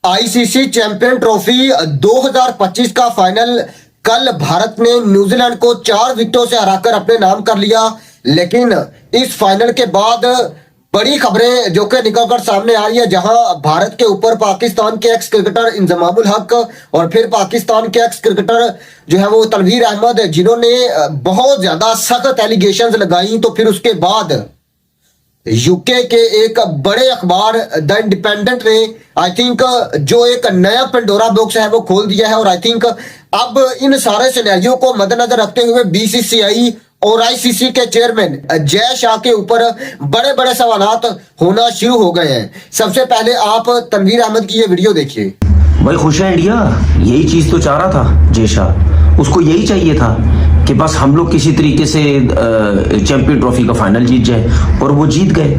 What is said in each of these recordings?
ICC champion trophy 2025 का final कल भारत ने न्यूजीलैंड को 4 विकेटों से हराकर अपने नाम कर लिया। लेकिन इस फाइनल के बाद बड़ी खबरें जो कि निकलकर सामने आ रही है, जहां भारत के ऊपर पाकिस्तान के एक्स क्रिकेटर इंजमामुल हक और फिर पाकिस्तान के एक्स क्रिकेटर जो है वो तनवीर अहमद, जिन्होंने बहुत ज्यादा सख्त एलिगेशंस लगाई। तो फिर उसके बाद यूके के एक बड़े अखबार द इंडिपेंडेंट ने आई थिंक जो एक नया पेंडोरा बॉक्स है वो खोल दिया है। और आई थिंक अब इन सारे सिनेरियो को मद्देनजर रखते हुए बीसीसीआई और आईसीसी के चेयरमैन जय शाह के ऊपर बड़े बड़े सवालात होना शुरू हो गए हैं। सबसे पहले आप तनवीर अहमद की ये वीडियो देखिए। भाई खुश है इंडिया, यही चीज तो चाह रहा था जय शाह, उसको यही चाहिए था कि बस हम लोग किसी तरीके से चैंपियन ट्रॉफी का फाइनल जीत जाए, और वो जीत गए।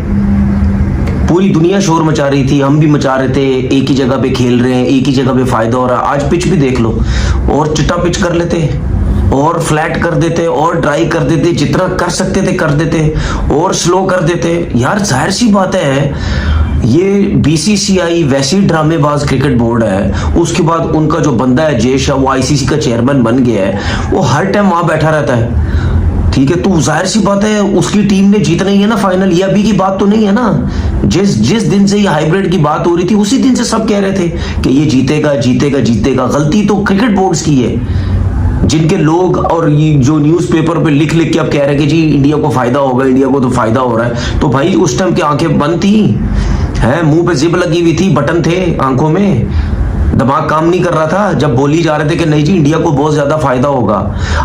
पूरी दुनिया शोर मचा रही थी, हम भी मचा रहे थे, एक ही जगह पे खेल रहे हैं, एक ही जगह पे फायदा हो रहा है। आज पिच भी देख लो, और चिट्टा पिच कर लेते और फ्लैट कर देते और ड्राई कर देते, जितना कर सकते थे कर देते और स्लो कर देते। यार जाहिर सी बात है, ये बीसीसीआई वैसी ड्रामेबाज क्रिकेट बोर्ड है, उसके बाद उनका जो बंदा है जय शाह, वो आईसीसी का चेयरमैन बन गया है, वो हर टाइम वहां बैठा रहता है। ठीक है, तो जाहिर सी बात है उसकी टीम ने जीतना ही है ना फाइनल। ये अभी की बात तो नहीं है ना, जिस जिस दिन से ये हाइब्रिड की बात हो रही थी उसी दिन से सब कह रहे थे कि ये जीतेगा जीतेगा जीतेगा। गलती तो क्रिकेट बोर्ड्स की है, जिनके लोग और ये जो न्यूज़पेपर पे लिख लिख के अब कह रहे हैं कि जी इंडिया को फायदा होगा, इंडिया को तो फायदा हो रहा है। तो भाई उस टाइम की आंखें बंद थी, है मुंह पे जिप लगी हुई थी, बटन थे आंखों में, दिमाग काम नहीं कर रहा था जब बोली जा रहे थे कि नहीं जी इंडिया को बहुत ज्यादा फायदा होगा।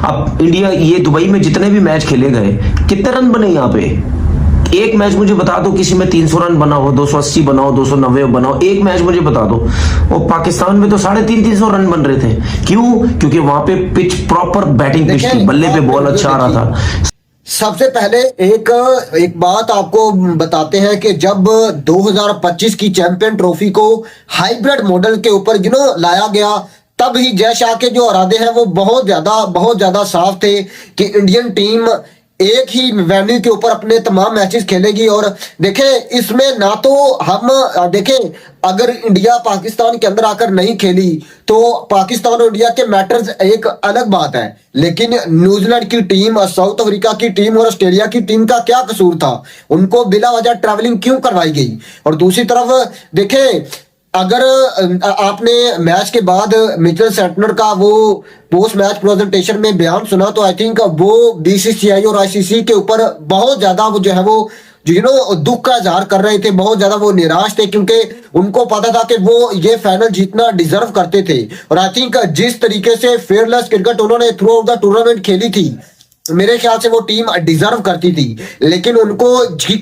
अब इंडिया ये दुबई में जितने भी मैच खेले गए, कितने रन बने यहाँ पे? एक मैच मुझे बता दो किसी में 300 रन बना हो, 280 बनाओ, 290 बनाओ, एक मैच मुझे बता दो। और पाकिस्तान में तो 350 रन बन रहे थे। क्यों? क्योंकि वहां पे पिच प्रॉपर बैटिंग पिच थी, बल्ले पे बॉल अच्छा आ रहा था। सबसे पहले एक बात आपको बताते हैं कि जब 2025 की चैंपियन ट्रॉफी को हाइब्रिड मॉडल के ऊपर लाया गया, तब ही जय शाह के जो इरादे हैं वो बहुत ज्यादा साफ थे कि इंडियन टीम एक ही वेन्यू के ऊपर अपने तमाम मैचेस खेलेगी। और देखें, इसमें ना तो हम देखें, अगर इंडिया पाकिस्तान के अंदर आकर नहीं खेली तो पाकिस्तान और इंडिया के मैटर्स एक अलग बात है, लेकिन न्यूजीलैंड की टीम, साउथ अफ्रीका की टीम और ऑस्ट्रेलिया की टीम का क्या कसूर था? उनको बिला वजह ट्रैवलिंग क्यों करवाई गई? और दूसरी तरफ देखें, अगर आपने मैच के बाद मिचेल सेंटनर का वो पोस्ट मैच प्रेजेंटेशन में बयान सुना, तो आई थिंक वो बीसीसीआई और आईसीसी के ऊपर बहुत ज्यादा वो जो है वो दुख का इजहार कर रहे थे, बहुत ज्यादा वो निराश थे, क्योंकि उनको पता था कि वो ये फाइनल जीतना डिजर्व करते थे। और आई थिंक जिस तरीके से फेयरलेस क्रिकेट उन्होंने थ्रू आउट द टूर्नामेंट खेली थी, मेरे ख्याल से वो टीम डिजर्व करती थी। लेकिन उनको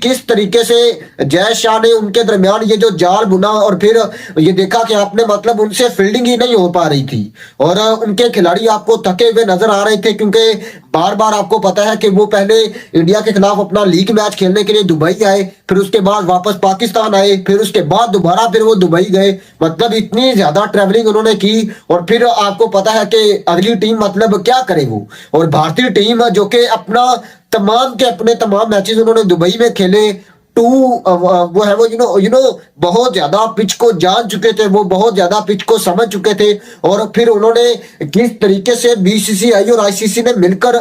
किस तरीके से जय शाह ने उनके दरमियान ये जो जाल बुना, और फिर ये देखा कि आपने मतलब उनसे फील्डिंग ही नहीं हो पा रही थी, और उनके खिलाड़ी आपको थके हुए नजर आ रहे थे, क्योंकि बार बार आपको पता है कि वो पहले इंडिया के खिलाफ अपना लीग मैच खेलने के लिए दुबई आए, फिर उसके बाद वापस पाकिस्तान आए, फिर उसके बाद दोबारा फिर वो दुबई गए। मतलब इतनी ज्यादा ट्रैवलिंग उन्होंने की, और फिर आपको पता है कि अगली टीम मतलब क्या करे वो। और भारतीय टीम जो कि अपने तमाम मैचेस उन्होंने दुबई में खेले, वो है वो बहुत ज्यादा पिच को जान चुके थे, वो बहुत ज्यादा पिच को समझ चुके थे। और फिर उन्होंने किस तरीके से बीसीसीआई और आईसीसी ने मिलकर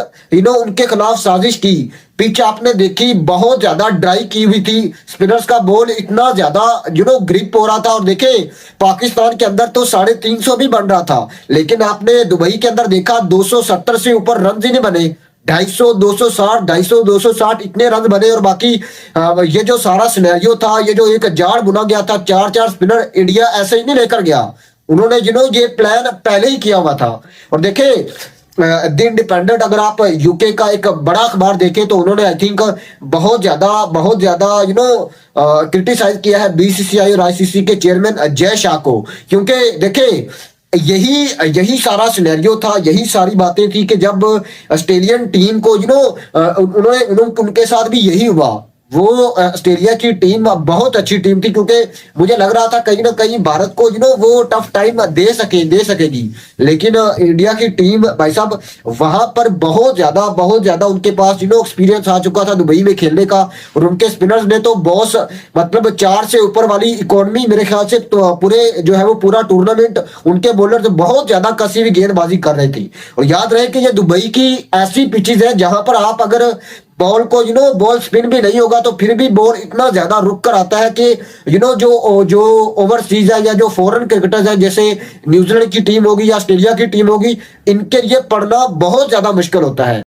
उनके खिलाफ साजिश की। पिच आपने देखी, बहुत ज्यादा ड्राई की हुई थी, स्पिनर्स का बॉल इतना ज्यादा ग्रिप हो रहा था। और देखे, पाकिस्तान के अंदर तो 350 भी बन रहा था, लेकिन आपने दुबई के अंदर देखा 270 से ऊपर रन ही नहीं बने। 250 260 250 260 इतने रन बने। और बाकी ये जो सारा सिनेरियो था, ये जो एक जाड़ बुना गया था, 4 स्पिनर इंडिया ऐसे ही नहीं लेकर गया, उन्होंने ये प्लान पहले ही किया हुआ था। और देखे, द इंडिपेंडेंट अगर आप यूके का एक बड़ा अखबार देखें, तो उन्होंने आई थिंक बहुत ज्यादा क्रिटिसाइज किया है बीसीसीआई और आईसीसी के चेयरमैन जय शाह को, क्योंकि देखें यही सारा सिनेरियो था, यही सारी बातें थी कि जब ऑस्ट्रेलियन टीम को उन्होंने उनके साथ भी यही हुआ। वो ऑस्ट्रेलिया की टीम बहुत अच्छी टीम थी, क्योंकि मुझे लग रहा था कहीं ना कहीं भारत को वो टफ टाइम दे सकेगी, लेकिन इंडिया की टीम भाई साहब वहां पर बहुत ज्यादा उनके पास एक्सपीरियंस आ चुका था दुबई में खेलने का, और उनके स्पिनर्स ने तो बॉस मतलब 4 से ऊपर वाली इकोनॉमी मेरे ख्याल से तो पूरे जो है वो पूरा टूर्नामेंट उनके बॉलर बहुत ज्यादा कसी हुई गेंदबाजी कर रहे थे। और याद रहे कि ये दुबई की ऐसी पिचेस है जहां पर आप अगर बॉल को बॉल स्पिन भी नहीं होगा तो फिर भी बॉल इतना ज्यादा रुक कर आता है कि जो ओवरसीज है या जो फॉरेन क्रिकेटर्स है, जैसे न्यूजीलैंड की टीम होगी या ऑस्ट्रेलिया की टीम होगी, इनके लिए पढ़ना बहुत ज्यादा मुश्किल होता है।